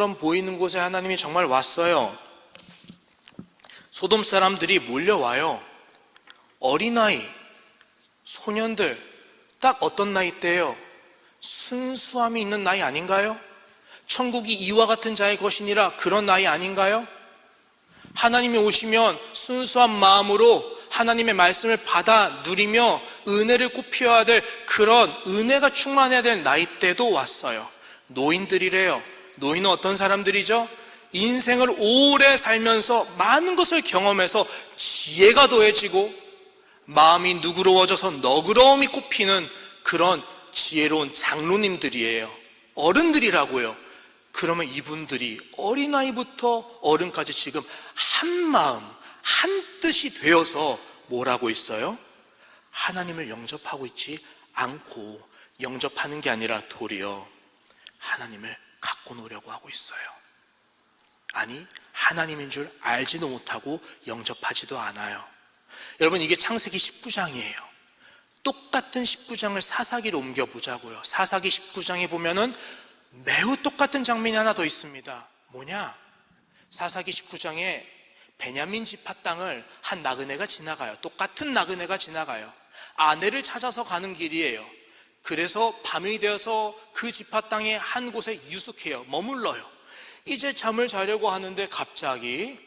것처럼 보이는 곳에 하나님이 정말 왔어요. 소돔 사람들이 몰려와요. 어린아이, 소년들, 딱 어떤 나이 때예요? 순수함이 있는 나이 아닌가요? 천국이 이와 같은 자의 것이니라, 그런 나이 아닌가요? 하나님이 오시면 순수한 마음으로 하나님의 말씀을 받아 누리며 은혜를 꽃피워야 될, 그런 은혜가 충만해야 될 나이 때도 왔어요. 노인들이래요. 노인은 어떤 사람들이죠? 인생을 오래 살면서 많은 것을 경험해서 지혜가 더해지고 마음이 누그러워져서 너그러움이 꽃피는 그런 지혜로운 장로님들이에요. 어른들이라고요. 그러면 이분들이 어린아이부터 어른까지 지금 한 마음, 한 뜻이 되어서 뭘 하고 있어요? 하나님을 영접하고 있지 않고, 영접하는 게 아니라 도리어 하나님을 갖고 노려고 하고 있어요. 아니, 하나님인 줄 알지도 못하고 영접하지도 않아요. 여러분, 이게 창세기 19장이에요. 똑같은 19장을 사사기로 옮겨보자고요. 사사기 19장에 보면은 매우 똑같은 장면이 하나 더 있습니다. 뭐냐? 사사기 19장에 베냐민 지파 땅을 한 나그네가 지나가요. 똑같은 나그네가 지나가요. 아내를 찾아서 가는 길이에요. 그래서 밤이 되어서 그 지파 땅의 한 곳에 유숙해요. 머물러요. 이제 잠을 자려고 하는데 갑자기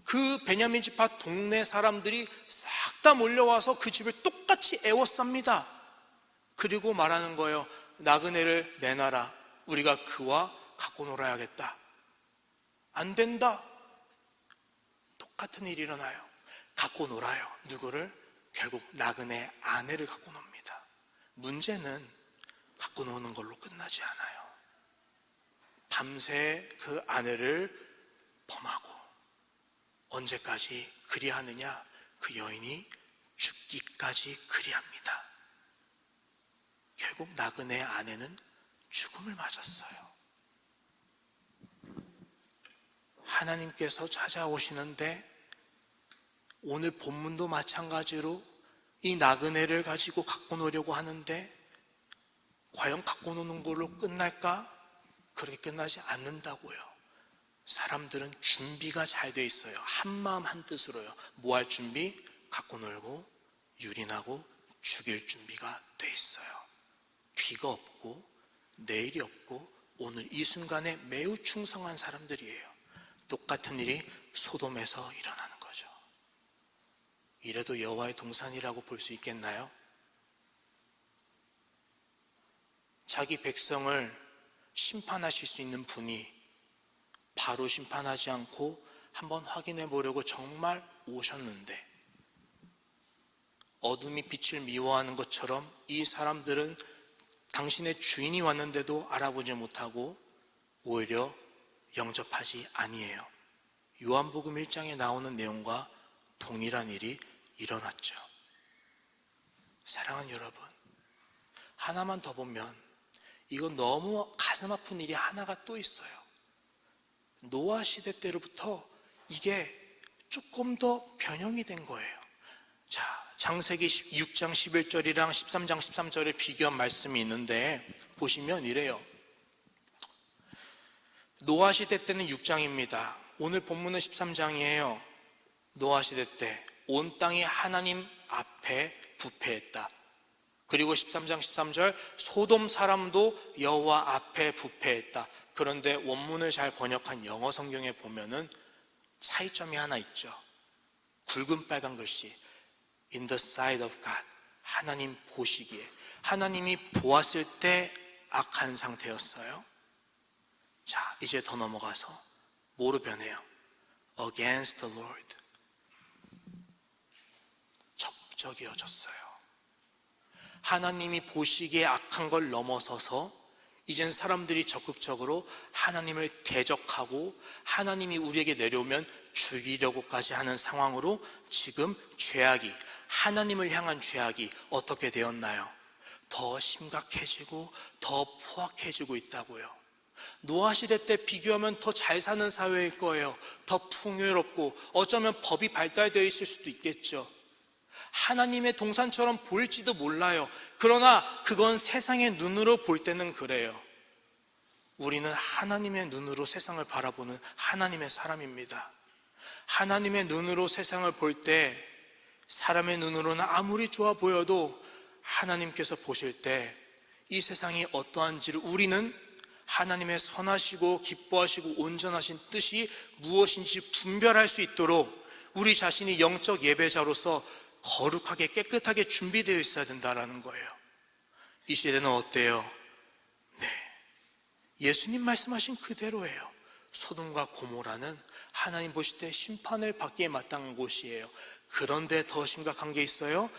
그 베냐민 지파 동네 사람들이 싹 다 몰려와서 그 집을 똑같이 에워쌉니다. 그리고 말하는 거예요. 나그네를 내놔라. 우리가 그와 갖고 놀아야겠다. 안 된다. 똑같은 일이 일어나요. 갖고 놀아요. 누구를? 결국 나그네 아내를 갖고 놉니다. 문제는 갖고 노는 걸로 끝나지 않아요. 밤새 그 아내를 범하고, 언제까지 그리하느냐? 그 여인이 죽기까지 그리합니다. 결국 나그네 아내는 죽음을 맞았어요. 하나님께서 찾아오시는데 오늘 본문도 마찬가지로 이 나그네를 가지고 갖고 노려고 하는데 과연 갖고 노는 걸로 끝날까? 그렇게 끝나지 않는다고요. 사람들은 준비가 잘 돼 있어요. 한마음 한뜻으로요. 뭐 할 준비? 갖고 놀고 유린하고 죽일 준비가 돼 있어요. 뒤가 없고 내일이 없고 오늘 이 순간에 매우 충성한 사람들이에요. 똑같은 일이 소돔에서 일어나는 거죠. 이래도 여호와의 동산이라고 볼 수 있겠나요? 자기 백성을 심판하실 수 있는 분이 바로 심판하지 않고 한번 확인해 보려고 정말 오셨는데, 어둠이 빛을 미워하는 것처럼 이 사람들은 당신의 주인이 왔는데도 알아보지 못하고 오히려 영접하지 아니해요. 요한복음 1장에 나오는 내용과 동일한 일이 일어났죠. 사랑하는 여러분, 하나만 더 보면 이건 너무 가슴 아픈 일이 하나가 또 있어요. 노아 시대 때로부터 이게 조금 더 변형이 된 거예요. 자, 창세기 6장 11절이랑 13장 13절에 비교한 말씀이 있는데 보시면 이래요. 노아 시대 때는 6장입니다. 오늘 본문은 13장이에요. 노아 시대 때 온 땅이 하나님 앞에 부패했다. 그리고 13장 13절 소돔 사람도 여호와 앞에 부패했다. 그런데 원문을 잘 번역한 영어 성경에 보면은 차이점이 하나 있죠. 굵은 빨간 글씨 In the sight of God, 하나님 보시기에, 하나님이 보았을 때 악한 상태였어요. 자, 이제 더 넘어가서 뭐로 변해요? Against the Lord, 적적이어졌어요. 하나님이 보시기에 악한 걸 넘어서서 이젠 사람들이 적극적으로 하나님을 대적하고 하나님이 우리에게 내려오면 죽이려고까지 하는 상황으로 지금 죄악이, 하나님을 향한 죄악이 어떻게 되었나요? 더 심각해지고 더 포악해지고 있다고요. 노아 시대 때 비교하면 더 잘 사는 사회일 거예요. 더 풍요롭고 어쩌면 법이 발달되어 있을 수도 있겠죠. 하나님의 동산처럼 보일지도 몰라요. 그러나 그건 세상의 눈으로 볼 때는 그래요. 우리는 하나님의 눈으로 세상을 바라보는 하나님의 사람입니다. 하나님의 눈으로 세상을 볼 때 사람의 눈으로는 아무리 좋아 보여도 하나님께서 보실 때 이 세상이 어떠한지를 우리는 하나님의 선하시고 기뻐하시고 온전하신 뜻이 무엇인지 분별할 수 있도록 우리 자신이 영적 예배자로서 거룩하게 깨끗하게 준비되어 있어야 된다는 거예요. 이 시대는 어때요? 네, 예수님 말씀하신 그대로예요. 소돔과 고모라는 하나님 보실 때 심판을 받기에 마땅한 곳이에요. 그런데 더 심각한 게 있어요.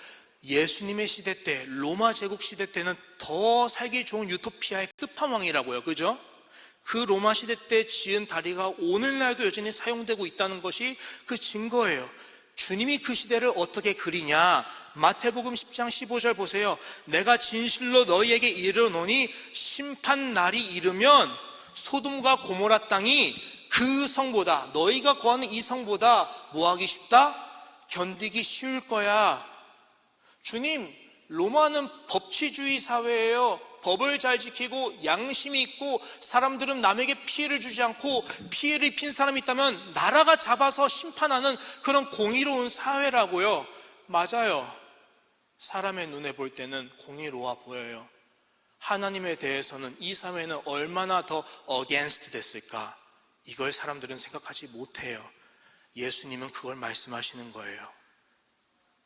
예수님의 시대 때, 로마 제국 시대 때는 더 살기 좋은 유토피아의 끝판왕이라고요. 그죠? 그 로마 시대 때 지은 다리가 오늘날도 여전히 사용되고 있다는 것이 그 증거예요. 주님이 그 시대를 어떻게 그리냐? 마태복음 10장 15절 보세요. 내가 진실로 너희에게 이르노니 심판 날이 이르면 소돔과 고모라 땅이 그 성보다, 너희가 거하는 이 성보다 뭐하기 쉽다? 견디기 쉬울 거야. 주님, 로마는 법치주의 사회예요. 법을 잘 지키고 양심이 있고 사람들은 남에게 피해를 주지 않고 피해를 입힌 사람이 있다면 나라가 잡아서 심판하는 그런 공의로운 사회라고요. 맞아요. 사람의 눈에 볼 때는 공의로워 보여요. 하나님에 대해서는 이 사회는 얼마나 더 against 됐을까? 이걸 사람들은 생각하지 못해요. 예수님은 그걸 말씀하시는 거예요.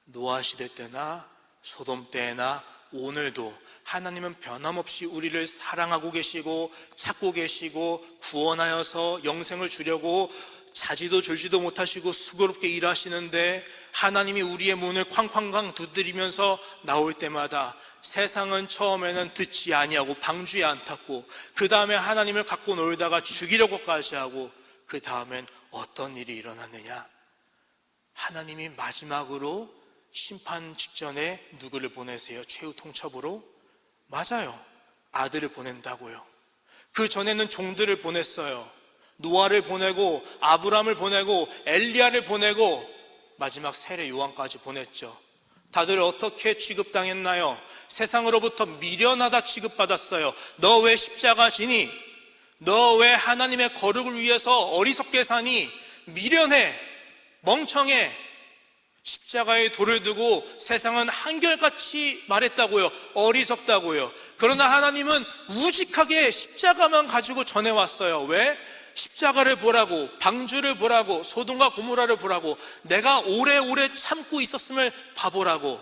노아 시대 때나 소돔 때나 오늘도 하나님은 변함없이 우리를 사랑하고 계시고 찾고 계시고 구원하여서 영생을 주려고 자지도 졸지도 못하시고 수고롭게 일하시는데 하나님이 우리의 문을 쾅쾅쾅 두드리면서 나올 때마다 세상은 처음에는 듣지 아니하고 방주에 안 탔고 그 다음에 하나님을 갖고 놀다가 죽이려고까지 하고 그 다음엔 어떤 일이 일어났느냐? 하나님이 마지막으로 심판 직전에 누구를 보내세요? 최후 통첩으로? 맞아요. 아들을 보낸다고요. 그 전에는 종들을 보냈어요. 노아를 보내고 아브람을 보내고 엘리야를 보내고 마지막 세례 요한까지 보냈죠. 다들 어떻게 취급당했나요? 세상으로부터 미련하다 취급받았어요. 너 왜 십자가 지니? 너 왜 하나님의 거룩을 위해서 어리석게 사니? 미련해, 멍청해. 십자가에 돌을 두고 세상은 한결같이 말했다고요. 어리석다고요. 그러나 하나님은 우직하게 십자가만 가지고 전해왔어요. 왜? 십자가를 보라고, 방주를 보라고, 소돔과 고모라를 보라고, 내가 오래오래 참고 있었음을 봐보라고.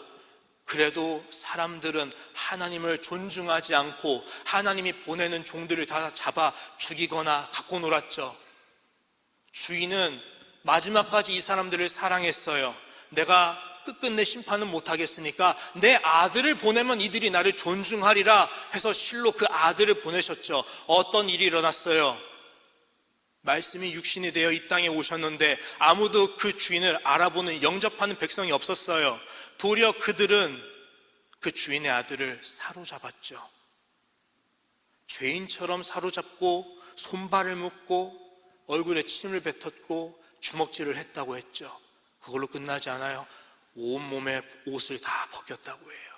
그래도 사람들은 하나님을 존중하지 않고 하나님이 보내는 종들을 다 잡아 죽이거나 갖고 놀았죠. 주인은 마지막까지 이 사람들을 사랑했어요. 내가 끝끝내 심판은 못하겠으니까 내 아들을 보내면 이들이 나를 존중하리라 해서 실로 그 아들을 보내셨죠. 어떤 일이 일어났어요? 말씀이 육신이 되어 이 땅에 오셨는데 아무도 그 주인을 알아보는 영접하는 백성이 없었어요. 도리어 그들은 그 주인의 아들을 사로잡았죠. 죄인처럼 사로잡고 손발을 묶고 얼굴에 침을 뱉었고 주먹질을 했다고 했죠. 그걸로 끝나지 않아요. 온몸에 옷을 다 벗겼다고 해요.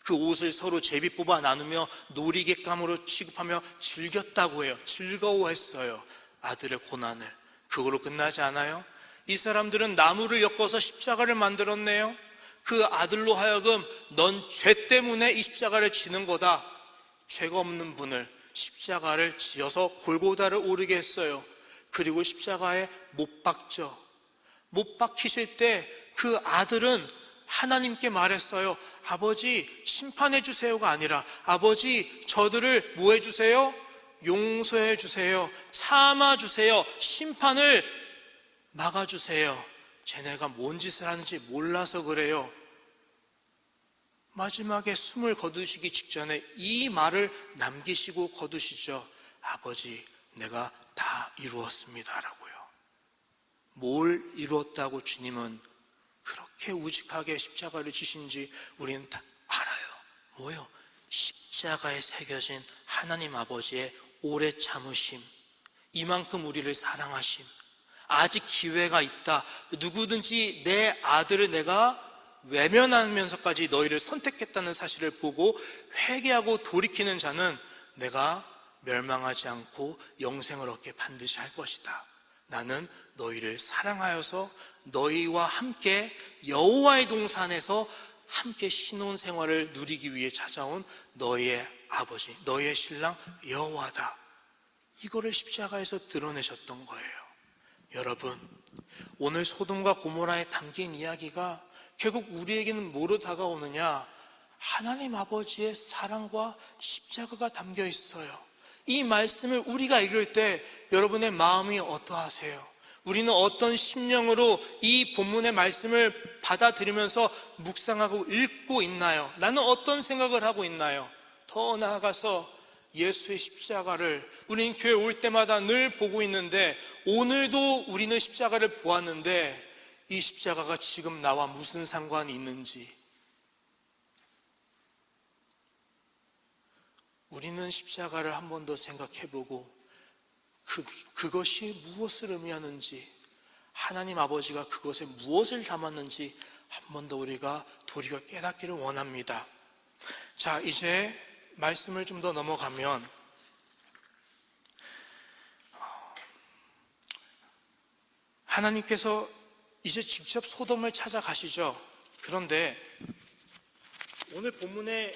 그 옷을 서로 제비 뽑아 나누며 놀이객감으로 취급하며 즐겼다고 해요. 즐거워했어요. 아들의 고난을. 그걸로 끝나지 않아요. 이 사람들은 나무를 엮어서 십자가를 만들었네요. 그 아들로 하여금 넌 죄 때문에 이 십자가를 지는 거다. 죄가 없는 분을 십자가를 지어서 골고다를 오르게 했어요. 그리고 십자가에 못 박죠. 못 박히실 때 그 아들은 하나님께 말했어요. 아버지 심판해 주세요가 아니라 아버지 저들을 뭐 해주세요? 용서해 주세요. 참아 주세요. 심판을 막아주세요. 쟤네가 뭔 짓을 하는지 몰라서 그래요. 마지막에 숨을 거두시기 직전에 이 말을 남기시고 거두시죠. 아버지 내가 다 이루었습니다 라고요. 뭘 이루었다고 주님은 그렇게 우직하게 십자가를 지신지 우리는 다 알아요. 뭐요? 십자가에 새겨진 하나님 아버지의 오래 참으심, 이만큼 우리를 사랑하심, 아직 기회가 있다. 누구든지 내 아들을 내가 외면하면서까지 너희를 선택했다는 사실을 보고 회개하고 돌이키는 자는 내가 멸망하지 않고 영생을 얻게 반드시 할 것이다. 나는 너희를 사랑하여서 너희와 함께 여호와의 동산에서 함께 신혼생활을 누리기 위해 찾아온 너희의 아버지, 너희의 신랑 여호와다. 이거를 십자가에서 드러내셨던 거예요. 여러분, 오늘 소돔과 고모라에 담긴 이야기가 결국 우리에게는 뭐로 다가오느냐? 하나님 아버지의 사랑과 십자가가 담겨 있어요. 이 말씀을 우리가 읽을 때 여러분의 마음이 어떠하세요? 우리는 어떤 심령으로 이 본문의 말씀을 받아들이면서 묵상하고 읽고 있나요? 나는 어떤 생각을 하고 있나요? 더 나아가서 예수의 십자가를 우리는 교회 올 때마다 늘 보고 있는데, 오늘도 우리는 십자가를 보았는데 이 십자가가 지금 나와 무슨 상관이 있는지, 우리는 십자가를 한 번 더 생각해보고 그것이 무엇을 의미하는지, 하나님 아버지가 그것에 무엇을 담았는지 한 번 더 우리가 도리어 깨닫기를 원합니다. 자, 이제 말씀을 좀 더 넘어가면 하나님께서 이제 직접 소돔을 찾아가시죠. 그런데 오늘 본문에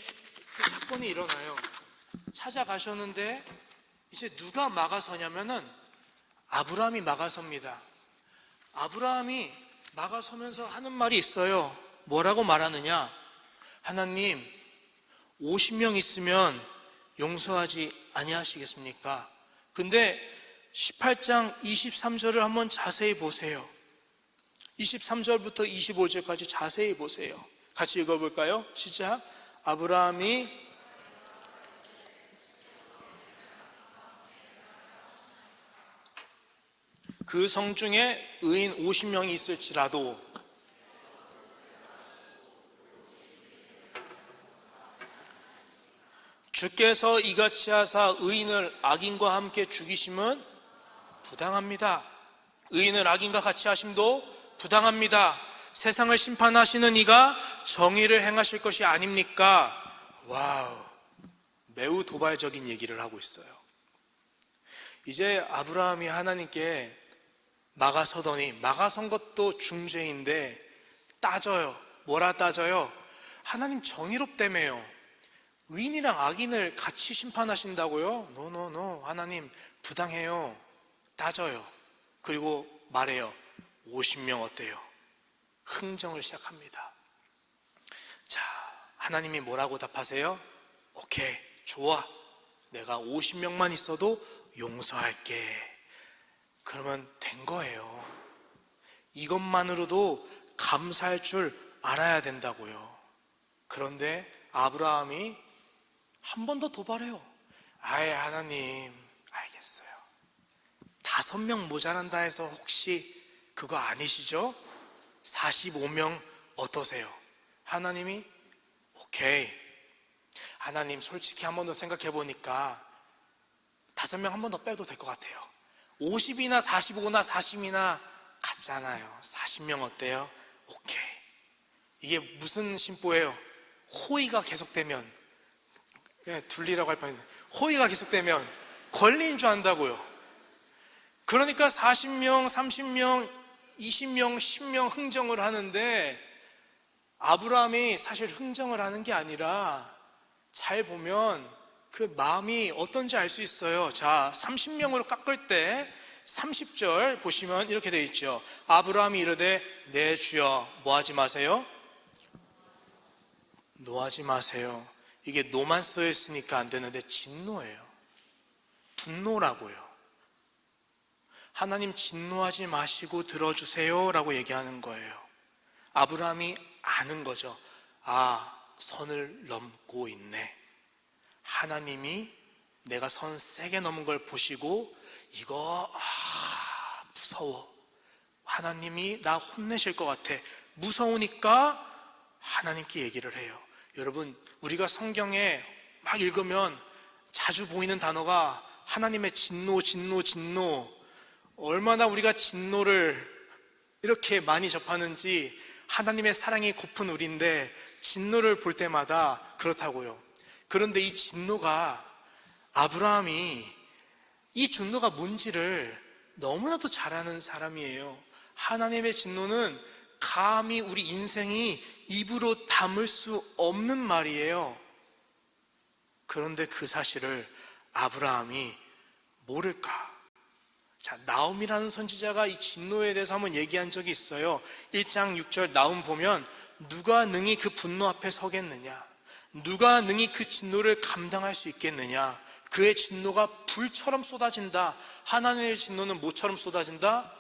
그 사건이 일어나요. 찾아가셨는데 이제 누가 막아서냐면은 아브라함이 막아섭니다. 아브라함이 막아서면서 하는 말이 있어요. 뭐라고 말하느냐? 하나님, 50명 있으면 용서하지 아니하시겠습니까? 근데 18장 23절을 한번 자세히 보세요. 23절부터 25절까지 자세히 보세요. 같이 읽어볼까요? 시작. 아브라함이 그 성 중에 의인 50명이 있을지라도 주께서 이같이 하사 의인을 악인과 함께 죽이심은 부당합니다. 의인을 악인과 같이 하심도 부당합니다. 세상을 심판하시는 이가 정의를 행하실 것이 아닙니까? 와우, 매우 도발적인 얘기를 하고 있어요. 이제 아브라함이 하나님께 막아서더니, 막아선 것도 중죄인데 따져요. 뭐라 따져요? 하나님 정의롭다며요. 의인이랑 악인을 같이 심판하신다고요? 노노노, 하나님 부당해요. 따져요. 그리고 말해요. 50명 어때요? 흥정을 시작합니다. 자, 하나님이 뭐라고 답하세요? 오케이, 좋아. 내가 50명만 있어도 용서할게. 그러면 된 거예요. 이것만으로도 감사할 줄 알아야 된다고요. 그런데 아브라함이 한 번 더 도발해요. 아예 하나님, 알겠어요. 5명 모자란다 해서 혹시 그거 아니시죠? 45명 어떠세요? 하나님이 오케이. 하나님, 솔직히 한 번 더 생각해 보니까 5명 한 번 더 빼도 될 것 같아요. 50이나 45나 40이나 같잖아요. 40명 어때요? 오케이. 이게 무슨 심보예요? 호의가 계속되면, 둘리라고 할 뻔했는데, 호의가 계속되면 권리인 줄 안다고요. 그러니까 40명, 30명, 20명, 10명 흥정을 하는데, 아브라함이 사실 흥정을 하는 게 아니라 잘 보면 그 마음이 어떤지 알 수 있어요. 자, 30명으로 깎을 때 30절 보시면 이렇게 되어 있죠. 아브라함이 이르되 내 주여 뭐하지 마세요? 노하지 마세요. 이게 노만 쓰여 있으니까 안 되는데 진노예요. 분노라고요. 하나님 진노하지 마시고 들어주세요 라고 얘기하는 거예요. 아브라함이 아는 거죠. 아, 선을 넘고 있네. 하나님이 내가 선 세게 넘은 걸 보시고 이거 무서워. 하나님이 나 혼내실 것 같아. 무서우니까 하나님께 얘기를 해요. 여러분, 우리가 성경에 막 읽으면 자주 보이는 단어가 하나님의 진노, 진노, 진노. 얼마나 우리가 진노를 이렇게 많이 접하는지. 하나님의 사랑이 고픈 우리인데 진노를 볼 때마다 그렇다고요. 그런데 이 진노가 아브라함이 이 진노가 뭔지를 너무나도 잘 아는 사람이에요. 하나님의 진노는 감히 우리 인생이 입으로 담을 수 없는 말이에요. 그런데 그 사실을 아브라함이 모를까? 자, 나움이라는 선지자가 이 진노에 대해서 한번 얘기한 적이 있어요. 1장 6절 나움 보면 누가 능히 그 분노 앞에 서겠느냐? 누가 능히 그 진노를 감당할 수 있겠느냐? 그의 진노가 불처럼 쏟아진다. 하나님의 진노는 뭐처럼 쏟아진다?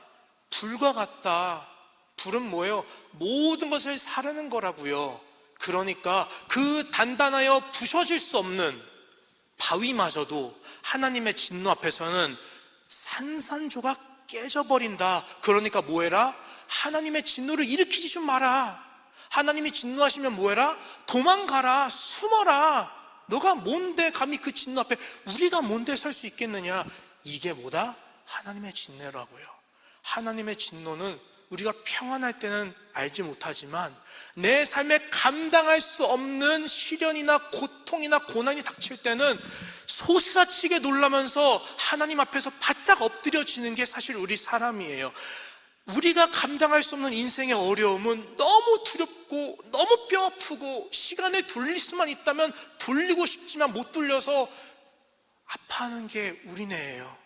불과 같다. 불은 뭐예요? 모든 것을 사르는 거라고요. 그러니까 그 단단하여 부셔질 수 없는 바위마저도 하나님의 진노 앞에서는 산산조각 깨져버린다. 그러니까 뭐해라? 하나님의 진노를 일으키지 좀 마라. 하나님이 진노하시면 뭐해라? 도망가라. 숨어라. 너가 뭔데 감히 그 진노 앞에 우리가 뭔데 설 수 있겠느냐? 이게 뭐다? 하나님의 진노라고요. 하나님의 진노는 우리가 평안할 때는 알지 못하지만 내 삶에 감당할 수 없는 시련이나 고통이나 고난이 닥칠 때는 소스라치게 놀라면서 하나님 앞에서 바짝 엎드려지는 게 사실 우리 사람이에요. 우리가 감당할 수 없는 인생의 어려움은 너무 두렵고 너무 뼈아프고 시간을 돌릴 수만 있다면 돌리고 싶지만 못 돌려서 아파하는 게 우리네예요.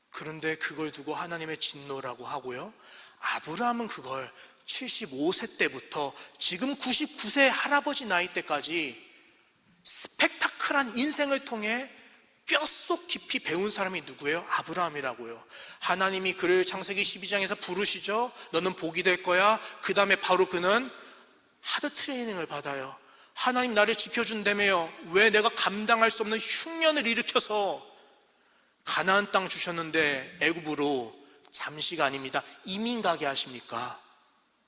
그런데 그걸 두고 하나님의 진노라고 하고요, 아브라함은 그걸 75세 때부터 지금 99세 할아버지 나이 때까지 스펙타클한 인생을 통해 뼛속 깊이 배운 사람이 누구예요? 아브라함이라고요. 하나님이 그를 창세기 12장에서 부르시죠. 너는 복이 될 거야. 그 다음에 바로 그는 하드 트레이닝을 받아요. 하나님 나를 지켜준다며요. 왜 내가 감당할 수 없는 흉년을 일으켜서 가나안 땅 주셨는데 애굽으로 잠시가 아닙니다. 이민 가게 하십니까?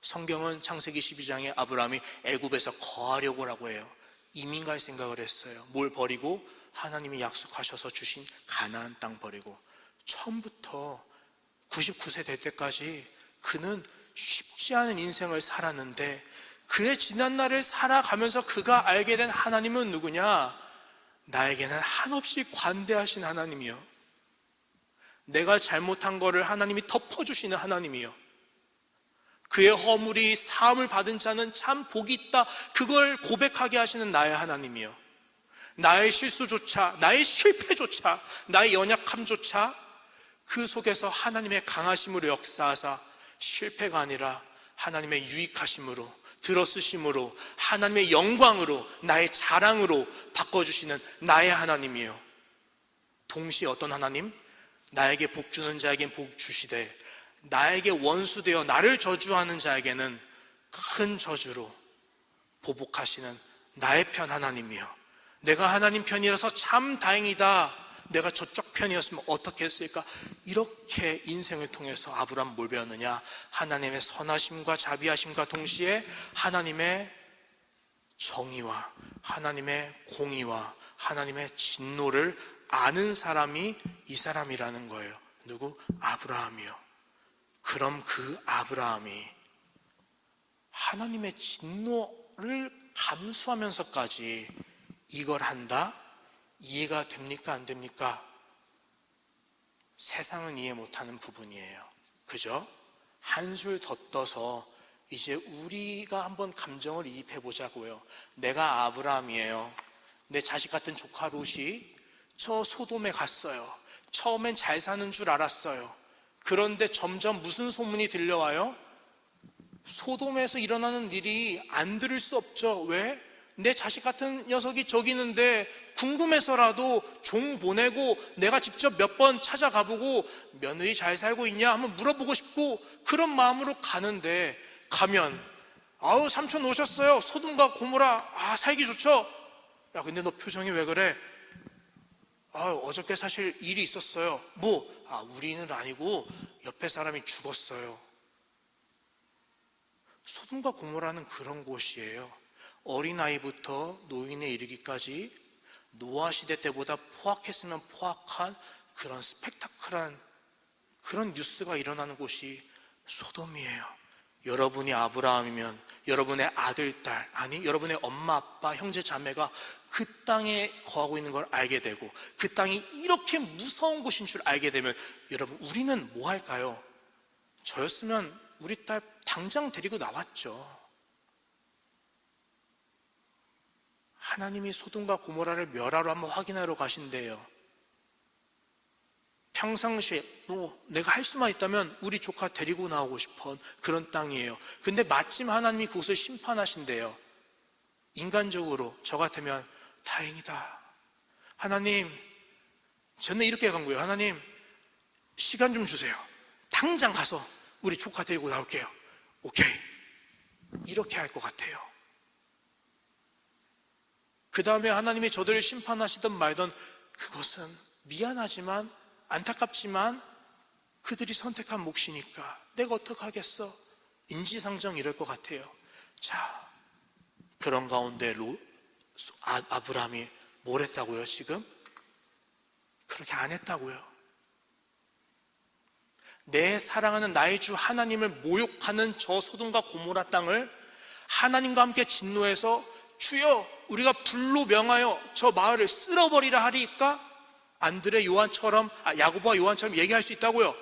성경은 창세기 12장에 아브라함이 애굽에서 거하려고라고 해요. 이민 갈 생각을 했어요. 뭘 버리고? 하나님이 약속하셔서 주신 가나안 땅 버리고. 처음부터 99세 될 때까지 그는 쉽지 않은 인생을 살았는데 그의 지난 날을 살아가면서 그가 알게 된 하나님은 누구냐? 나에게는 한없이 관대하신 하나님이요, 내가 잘못한 거를 하나님이 덮어주시는 하나님이요, 그의 허물이 사함을 받은 자는 참 복이 있다, 그걸 고백하게 하시는 나의 하나님이요, 나의 실수조차, 나의 실패조차, 나의 연약함조차 그 속에서 하나님의 강하심으로 역사하사 실패가 아니라 하나님의 유익하심으로, 들어쓰심으로, 하나님의 영광으로, 나의 자랑으로 바꿔주시는 나의 하나님이요, 동시에 어떤 하나님? 나에게 복 주는 자에겐 복 주시되 나에게 원수되어 나를 저주하는 자에게는 큰 저주로 보복하시는 나의 편 하나님이요, 내가 하나님 편이라서 참 다행이다, 내가 저쪽 편이었으면 어떻게 했을까? 이렇게 인생을 통해서 아브라함은 뭘 배웠느냐? 하나님의 선하심과 자비하심과 동시에 하나님의 정의와 하나님의 공의와 하나님의 진노를 아는 사람이 이 사람이라는 거예요. 누구? 아브라함이요. 그럼 그 아브라함이 하나님의 진노를 감수하면서까지 이걸 한다? 이해가 됩니까? 안 됩니까? 세상은 이해 못하는 부분이에요. 그죠? 한술 더 떠서 이제 우리가 한번 감정을 이입해 보자고요. 내가 아브라함이에요. 내 자식 같은 조카 롯이 저 소돔에 갔어요. 처음엔 잘 사는 줄 알았어요. 그런데 점점 무슨 소문이 들려와요? 소돔에서 일어나는 일이 안 들을 수 없죠. 왜? 내 자식 같은 녀석이 저기 있는데 궁금해서라도 종 보내고 내가 직접 몇 번 찾아가보고 며느리 잘 살고 있냐 한번 물어보고 싶고 그런 마음으로 가는데, 가면 아우 삼촌 오셨어요. 소돔과 고모라 살기 좋죠? 야 근데 너 표정이 왜 그래? 어저께 사실 일이 있었어요. 뭐? 우리는 아니고 옆에 사람이 죽었어요. 소돔과 고모라는 그런 곳이에요. 어린아이부터 노인에 이르기까지 노아 시대 때보다 포악했으면 포악한 그런 스펙타클한 그런 뉴스가 일어나는 곳이 소돔이에요. 여러분이 아브라함이면 여러분의 아들, 딸, 아니 여러분의 엄마, 아빠, 형제, 자매가 그 땅에 거하고 있는 걸 알게 되고 그 땅이 이렇게 무서운 곳인 줄 알게 되면 여러분, 우리는 뭐 할까요? 저였으면 우리 딸 당장 데리고 나왔죠. 하나님이 소돔과 고모라를 멸하러 한번 확인하러 가신대요. 평상시에 내가 할 수만 있다면 우리 조카 데리고 나오고 싶은 그런 땅이에요. 근데 마침 하나님이 그곳을 심판하신대요. 인간적으로 저 같으면 다행이다. 하나님, 저는 이렇게 간 거예요. 하나님, 시간 좀 주세요. 당장 가서 우리 조카 데리고 나올게요. 오케이. 이렇게 할 것 같아요. 그 다음에 하나님이 저들을 심판하시든 말든 그것은 미안하지만 안타깝지만 그들이 선택한 몫이니까 내가 어떡하겠어? 인지상정 이럴 것 같아요. 자, 그런 가운데 아브라함이 뭘 했다고요 지금? 그렇게 안 했다고요. 내 사랑하는 나의 주 하나님을 모욕하는 저 소돔과 고모라 땅을 하나님과 함께 진노해서 주여 우리가 불로 명하여 저 마을을 쓸어버리라 하리까? 안드레 요한처럼 야고보와 요한처럼 얘기할 수 있다고요.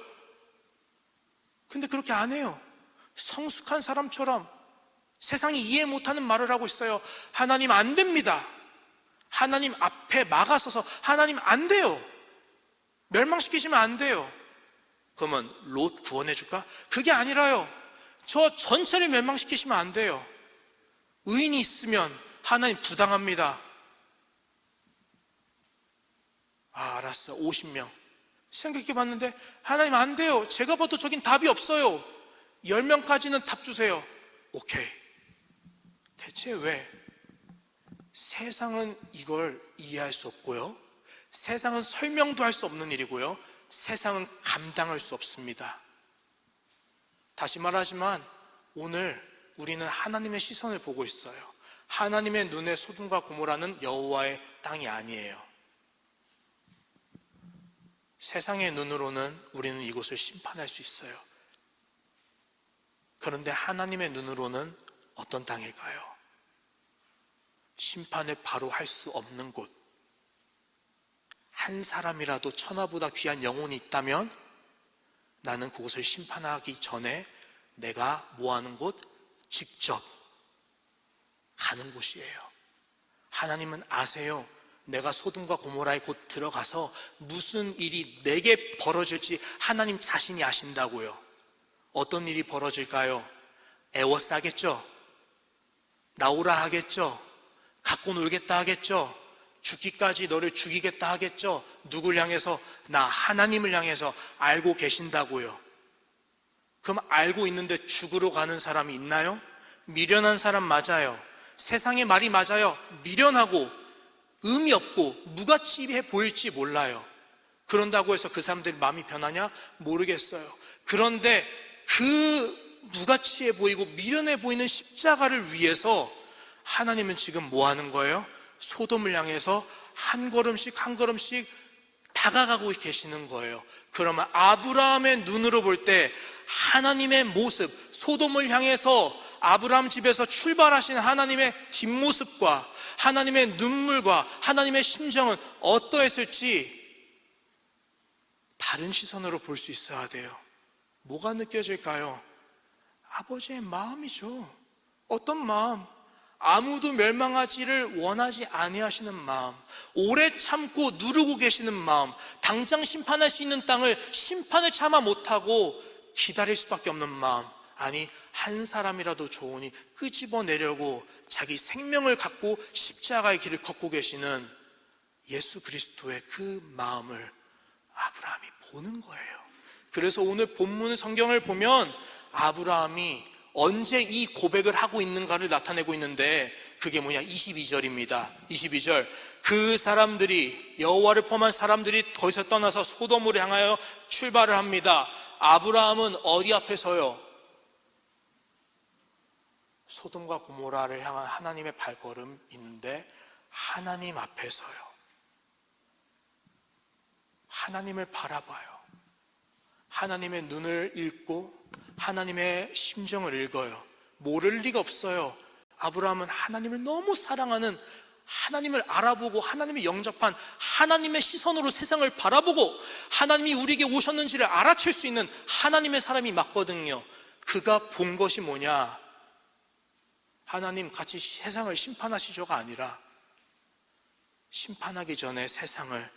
근데 그렇게 안 해요. 성숙한 사람처럼 세상이 이해 못하는 말을 하고 있어요. 하나님 안 됩니다. 하나님 앞에 막아서서 하나님 안 돼요. 멸망시키시면 안 돼요. 그러면 롯 구원해 줄까? 그게 아니라요. 저 전체를 멸망시키시면 안 돼요. 의인이 있으면 하나님 부당합니다. 알았어. 50명 생각해 봤는데 하나님 안 돼요. 제가 봐도 저긴 답이 없어요. 10명까지는 답 주세요. 오케이. 대체 왜? 세상은 이걸 이해할 수 없고요, 세상은 설명도 할 수 없는 일이고요, 세상은 감당할 수 없습니다. 다시 말하지만 오늘 우리는 하나님의 시선을 보고 있어요. 하나님의 눈에 소돔과 고모라는 여호와의 땅이 아니에요. 세상의 눈으로는 우리는 이곳을 심판할 수 있어요. 그런데 하나님의 눈으로는 어떤 땅일까요? 심판을 바로 할 수 없는 곳. 한 사람이라도 천하보다 귀한 영혼이 있다면 나는 그곳을 심판하기 전에 내가 뭐하는 곳? 직접 가는 곳이에요. 하나님은 아세요. 내가 소돔과 고모라에 곧 들어가서 무슨 일이 내게 벌어질지 하나님 자신이 아신다고요. 어떤 일이 벌어질까요? 애워싸겠죠? 나오라 하겠죠? 갖고 놀겠다 하겠죠? 죽기까지 너를 죽이겠다 하겠죠? 누굴 향해서? 나 하나님을 향해서. 알고 계신다고요. 그럼 알고 있는데 죽으러 가는 사람이 있나요? 미련한 사람 맞아요. 세상의 말이 맞아요. 미련하고 의미 없고 무가치해 보일지 몰라요. 그런다고 해서 그 사람들이 마음이 변하냐? 모르겠어요. 그런데 그 무가치해 보이고 미련해 보이는 십자가를 위해서 하나님은 지금 뭐 하는 거예요? 소돔을 향해서 한 걸음씩 한 걸음씩 다가가고 계시는 거예요. 그러면 아브라함의 눈으로 볼 때 하나님의 모습, 소돔을 향해서 아브라함 집에서 출발하신 하나님의 뒷모습과 하나님의 눈물과 하나님의 심정은 어떠했을지 다른 시선으로 볼 수 있어야 돼요. 뭐가 느껴질까요? 아버지의 마음이죠. 어떤 마음? 아무도 멸망하지를 원하지 아니하시는 마음, 오래 참고 누르고 계시는 마음, 당장 심판할 수 있는 땅을 심판을 참아 못하고 기다릴 수밖에 없는 마음. 아니, 한 사람이라도 좋으니 끄집어내려고 자기 생명을 갖고 십자가의 길을 걷고 계시는 예수 그리스도의 그 마음을 아브라함이 보는 거예요. 그래서 오늘 본문 성경을 보면 아브라함이 언제 이 고백을 하고 있는가를 나타내고 있는데 그게 뭐냐? 22절입니다. 22절. 그 사람들이, 여호와를 포함한 사람들이 거기서 떠나서 소돔으로 향하여 출발을 합니다. 아브라함은 어디 앞에 서요? 소돔과 고모라를 향한 하나님의 발걸음 있는데 하나님 앞에 서요. 하나님을 바라봐요. 하나님의 눈을 읽고 하나님의 심정을 읽어요. 모를 리가 없어요. 아브라함은 하나님을 너무 사랑하는, 하나님을 알아보고 하나님을 영접한, 하나님의 시선으로 세상을 바라보고 하나님이 우리에게 오셨는지를 알아챌 수 있는 하나님의 사람이 맞거든요. 그가 본 것이 뭐냐? 하나님 같이 세상을 심판하시죠가 아니라 심판하기 전에 세상을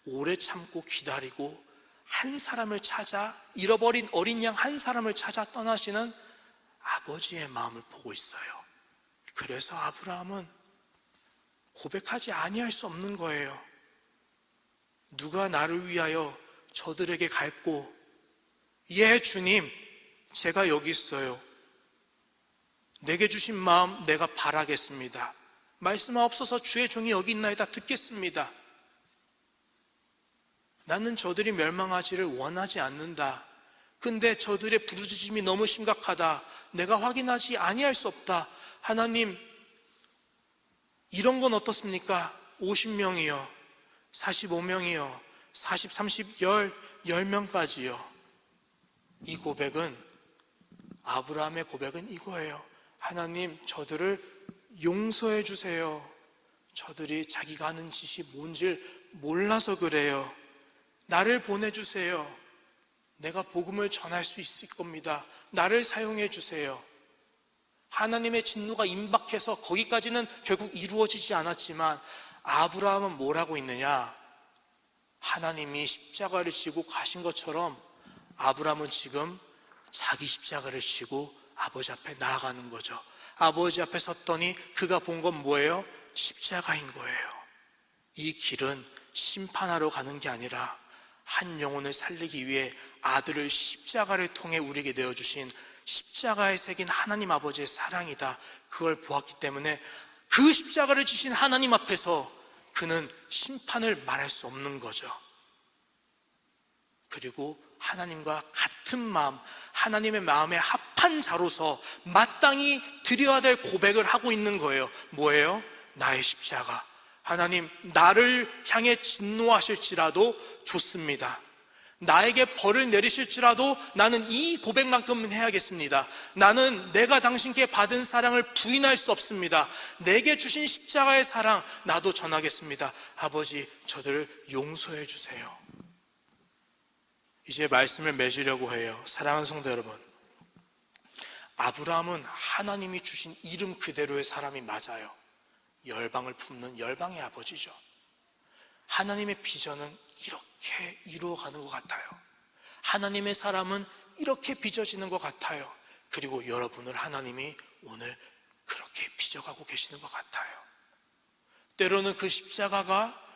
오래 참고 기다리고 한 사람을 찾아, 잃어버린 어린 양 한 사람을 찾아 떠나시는 아버지의 마음을 보고 있어요. 그래서 아브라함은 고백하지 아니할 수 없는 거예요. 누가 나를 위하여 저들에게 갈고, 예 주님, 제가 여기 있어요. 내게 주신 마음 내가 바라겠습니다. 말씀하옵소서, 주의 종이 여기 있나이다. 듣겠습니다. 나는 저들이 멸망하지를 원하지 않는다. 근데 저들의 부르짖음이 너무 심각하다. 내가 확인하지 아니할 수 없다. 하나님, 이런 건 어떻습니까? 50명이요, 45명이요, 40, 30, 10명까지요. 이 고백은, 아브라함의 고백은 이거예요. 하나님, 저들을 용서해 주세요. 저들이 자기가 하는 짓이 뭔지 몰라서 그래요. 나를 보내주세요. 내가 복음을 전할 수 있을 겁니다. 나를 사용해 주세요. 하나님의 진노가 임박해서 거기까지는 결국 이루어지지 않았지만 아브라함은 뭘 하고 있느냐? 하나님이 십자가를 지고 가신 것처럼 아브라함은 지금 자기 십자가를 지고 아버지 앞에 나아가는 거죠. 아버지 앞에 섰더니 그가 본 건 뭐예요? 십자가인 거예요. 이 길은 심판하러 가는 게 아니라 한 영혼을 살리기 위해 아들을 십자가를 통해 우리에게 내어주신 십자가에 새긴 하나님 아버지의 사랑이다. 그걸 보았기 때문에 그 십자가를 지신 하나님 앞에서 그는 심판을 말할 수 없는 거죠. 그리고 하나님과 같은 마음, 하나님의 마음에 합한 자로서 마땅히 드려야 될 고백을 하고 있는 거예요. 뭐예요? 나의 십자가. 하나님, 나를 향해 진노하실지라도 좋습니다. 나에게 벌을 내리실지라도 나는 이 고백만큼은 해야겠습니다. 나는 내가 당신께 받은 사랑을 부인할 수 없습니다. 내게 주신 십자가의 사랑 나도 전하겠습니다. 아버지, 저들을 용서해 주세요. 이제 말씀을 맺으려고 해요. 사랑하는 성도 여러분, 아브라함은 하나님이 주신 이름 그대로의 사람이 맞아요. 열방을 품는 열방의 아버지죠. 하나님의 비전은 이렇게 이루어가는 것 같아요. 하나님의 사람은 이렇게 빚어지는 것 같아요. 그리고 여러분을 하나님이 오늘 그렇게 빚어가고 계시는 것 같아요. 때로는 그 십자가가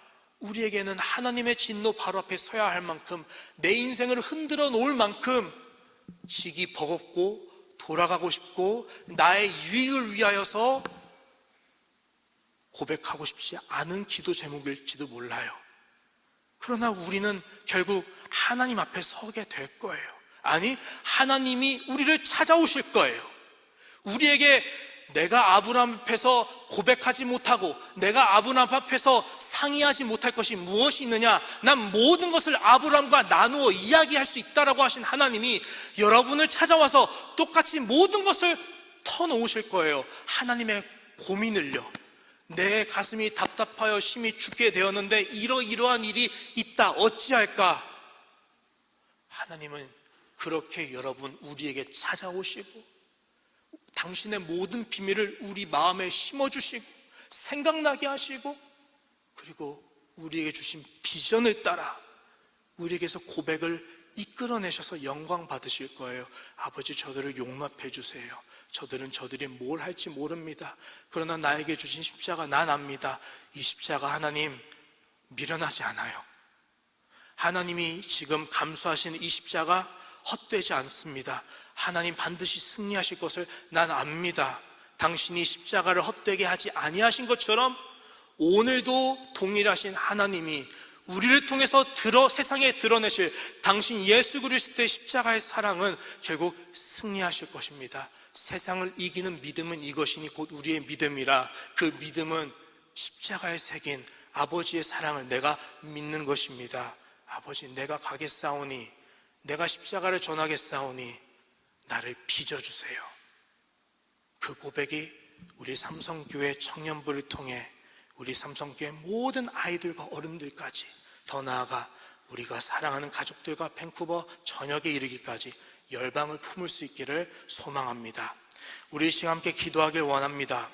우리에게는 하나님의 진노 바로 앞에 서야 할 만큼, 내 인생을 흔들어 놓을 만큼 지기 버겁고 돌아가고 싶고 나의 유익을 위하여서 고백하고 싶지 않은 기도 제목일지도 몰라요. 그러나 우리는 결국 하나님 앞에 서게 될 거예요. 아니, 하나님이 우리를 찾아오실 거예요. 우리에게 내가 아브라함 앞에서 고백하지 못하고 내가 아브라함 앞에서 상의하지 못할 것이 무엇이 있느냐? 난 모든 것을 아브라함과 나누어 이야기할 수 있다라고 하신 하나님이 여러분을 찾아와서 똑같이 모든 것을 터놓으실 거예요. 하나님의 고민을요. 내 가슴이 답답하여 심히 죽게 되었는데 이러이러한 일이 있다. 어찌할까? 하나님은 그렇게 여러분 우리에게 찾아오시고 당신의 모든 비밀을 우리 마음에 심어주시고 생각나게 하시고, 그리고 우리에게 주신 비전을 따라 우리에게서 고백을 이끌어내셔서 영광 받으실 거예요. 아버지, 저들을 용납해 주세요. 저들은 저들이 뭘 할지 모릅니다. 그러나 나에게 주신 십자가 난 압니다. 이 십자가 하나님 미련하지 않아요. 하나님이 지금 감수하신 이 십자가 헛되지 않습니다. 하나님 반드시 승리하실 것을 난 압니다. 당신이 십자가를 헛되게 하지 아니하신 것처럼 오늘도 동일하신 하나님이 우리를 통해서 세상에 드러내실 당신 예수 그리스도의 십자가의 사랑은 결국 승리하실 것입니다. 세상을 이기는 믿음은 이것이니 곧 우리의 믿음이라. 그 믿음은 십자가에 새긴 아버지의 사랑을 내가 믿는 것입니다. 아버지, 내가 가겠사오니 내가 십자가를 전하겠사오니 나를 빚어주세요. 그 고백이 우리 삼성교회 청년부를 통해 우리 삼성교회 모든 아이들과 어른들까지, 더 나아가 우리가 사랑하는 가족들과 밴쿠버 전역에 이르기까지 열방을 품을 수 있기를 소망합니다. 우리 이 시간 함께 기도하길 원합니다.